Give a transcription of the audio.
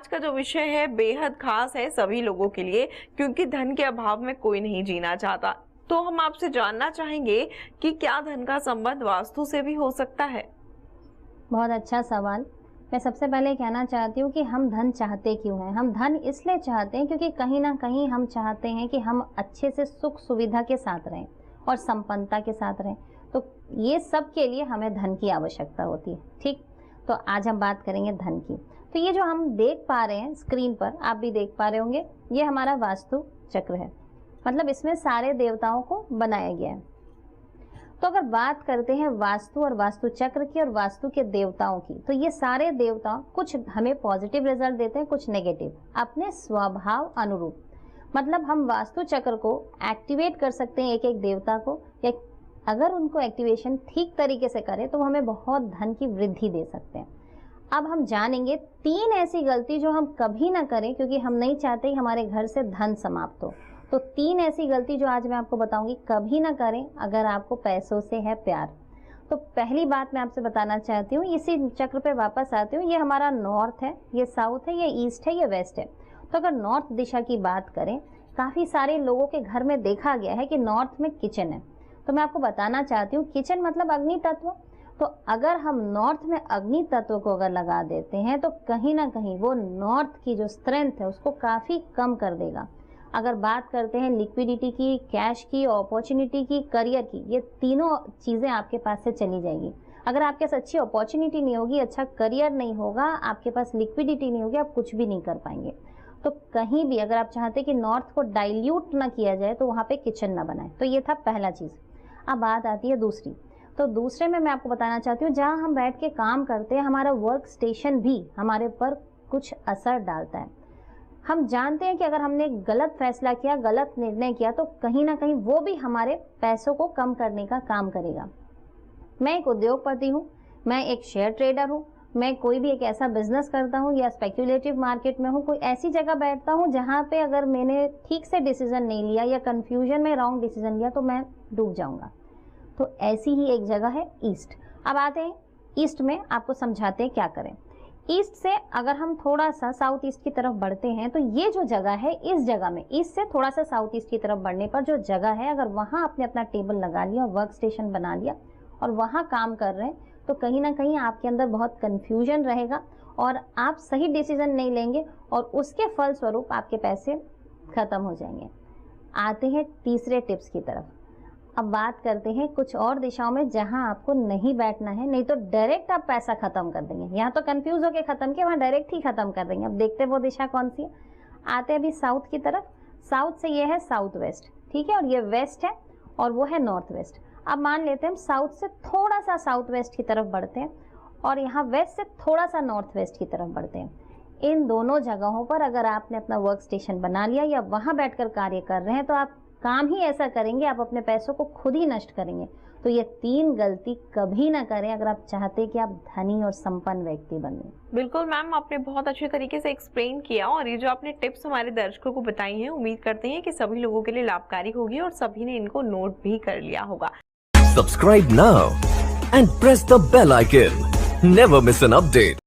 आज का जो विषय है बेहद खास है सभी लोगों के लिए, क्योंकि धन के अभाव में कोई नहीं जीना चाहता। तो हम आपसे जानना चाहेंगे कि क्या धन का संबंध वास्तु से भी हो सकता है? बहुत अच्छा सवाल। मैं सबसे पहले कहना चाहती हूँ कि हम धन चाहते क्यों हैं। हम धन इसलिए चाहते हैं क्योंकि कहीं ना कहीं हम चाहते हैं कि हम अच्छे से सुख सुविधा के साथ रहें और संपन्नता के साथ रहें। तो ये सब के लिए हमें धन की आवश्यकता होती है। ठीक, तो आज हम बात करेंगे धन की। तो ये जो हम देख पा रहे हैं स्क्रीन पर, आप भी देख पा रहे होंगे, ये हमारा वास्तु चक्र है। मतलब इसमें सारे देवताओं को बनाया गया है। तो अगर बात करते हैं वास्तु और वास्तु चक्र की और वास्तु के देवताओं की, तो ये सारे देवता कुछ हमें पॉजिटिव रिजल्ट देते हैं, कुछ नेगेटिव, अपने स्वभाव अनुरूप। मतलब हम वास्तु चक्र को एक्टिवेट कर सकते हैं एक एक देवता को, या अगर उनको एक्टिवेशन ठीक तरीके से करें तो हमें बहुत धन की वृद्धि दे सकते हैं। अब हम जानेंगे 3 ऐसी गलती जो हम कभी ना करें, क्योंकि हम नहीं चाहते कि हमारे घर से धन समाप्त हो। तो 3 ऐसी गलती जो आज मैं आपको बताऊंगी, कभी ना करें अगर आपको पैसों से है प्यार। तो पहली बात मैं आपसे बताना चाहती हूँ, इसी चक्र पे वापस आती हूँ। ये हमारा नॉर्थ है, ये साउथ है, ये ईस्ट है, ये वेस्ट है। तो अगर नॉर्थ दिशा की बात करें, काफ़ी सारे लोगों के घर में देखा गया है कि नॉर्थ में किचन है। तो मैं आपको बताना चाहती हूँ, किचन मतलब अग्नि तत्व। तो अगर हम नॉर्थ में अग्नि तत्व को अगर लगा देते हैं तो कहीं ना कहीं वो नॉर्थ की जो स्ट्रेंथ है उसको काफ़ी कम कर देगा। अगर बात करते हैं लिक्विडिटी की, कैश की, अपॉर्चुनिटी की, करियर की, ये तीनों चीज़ें आपके पास से चली जाएगी। अगर आपके पास अच्छी अपॉर्चुनिटी नहीं होगी, अच्छा करियर नहीं होगा, आपके पास लिक्विडिटी नहीं होगी, आप कुछ भी नहीं कर पाएंगे। तो कहीं भी अगर आप चाहते हैं कि नॉर्थ को डाइल्यूट ना किया जाए तो वहाँ पे किचन ना बनाए। तो ये था पहला चीज़। अब बात आती है दूसरी। तो दूसरे में मैं आपको बताना चाहती हूँ, जहाँ हम बैठ के काम करते हैं, हमारा वर्क स्टेशन भी हमारे पर कुछ असर डालता है। हम जानते हैं कि अगर हमने गलत फैसला किया, गलत निर्णय किया, तो कहीं ना कहीं वो भी हमारे पैसों को कम करने का काम करेगा। मैं एक उद्योगपति हूँ, मैं एक शेयर ट्रेडर हूँ, मैं कोई भी एक ऐसा बिजनेस करता हूँ या स्पेक्युलेटिव मार्केट में हूँ, कोई ऐसी जगह बैठता हूँ जहाँ पे अगर मैंने ठीक से डिसीजन नहीं लिया या कंफ्यूजन में रॉन्ग डिसीजन लिया तो मैं डूब जाऊँगा। तो ऐसी ही एक जगह है ईस्ट। अब आते हैं ईस्ट में, आपको समझाते हैं क्या करें। ईस्ट से अगर हम थोड़ा सा साउथ ईस्ट की तरफ बढ़ते हैं तो ये जो जगह है, इस जगह में ईस्ट से थोड़ा सा साउथ ईस्ट की तरफ बढ़ने पर जो जगह है, अगर वहाँ आपने अपना टेबल लगा लिया, वर्क स्टेशन बना लिया और वहाँ काम कर रहे हैं, तो कहीं ना कहीं आपके अंदर बहुत कन्फ्यूजन रहेगा और आप सही डिसीजन नहीं लेंगे और उसके फलस्वरूप आपके पैसे खत्म हो जाएंगे। आते हैं तीसरे टिप्स की तरफ। अब बात करते हैं कुछ और दिशाओं में जहां आपको नहीं बैठना है, नहीं तो डायरेक्ट आप पैसा खत्म कर देंगे। यहाँ तो कंफ्यूज होकर खत्म किया, वहाँ डायरेक्ट ही खत्म कर देंगे। अब देखते हैं वो दिशा कौन सी है। आते हैं अभी साउथ की तरफ। साउथ से ये है साउथ वेस्ट, ठीक है, और ये वेस्ट है और वो है नॉर्थ वेस्ट। अब मान लेते हैं हम साउथ से थोड़ा सा साउथ वेस्ट की तरफ बढ़ते हैं और यहाँ वेस्ट से थोड़ा सा नॉर्थ वेस्ट की तरफ बढ़ते हैं। इन दोनों जगहों पर अगर आपने अपना वर्क स्टेशन बना लिया या वहाँ बैठकर कार्य कर रहे हैं तो आप काम ही ऐसा करेंगे, आप अपने पैसों को खुद ही नष्ट करेंगे। तो ये 3 गलती कभी ना करें अगर आप चाहते कि आप धनी और संपन्न व्यक्ति बने। बिल्कुल मैम, आपने बहुत अच्छे तरीके से एक्सप्लेन किया और ये जो आपने टिप्स हमारे दर्शकों को बताई हैं, उम्मीद करते हैं कि सभी लोगों के लिए लाभकारी होगी और सभी ने इनको नोट भी कर लिया होगा। Subscribe now and press the bell icon. Never miss an update.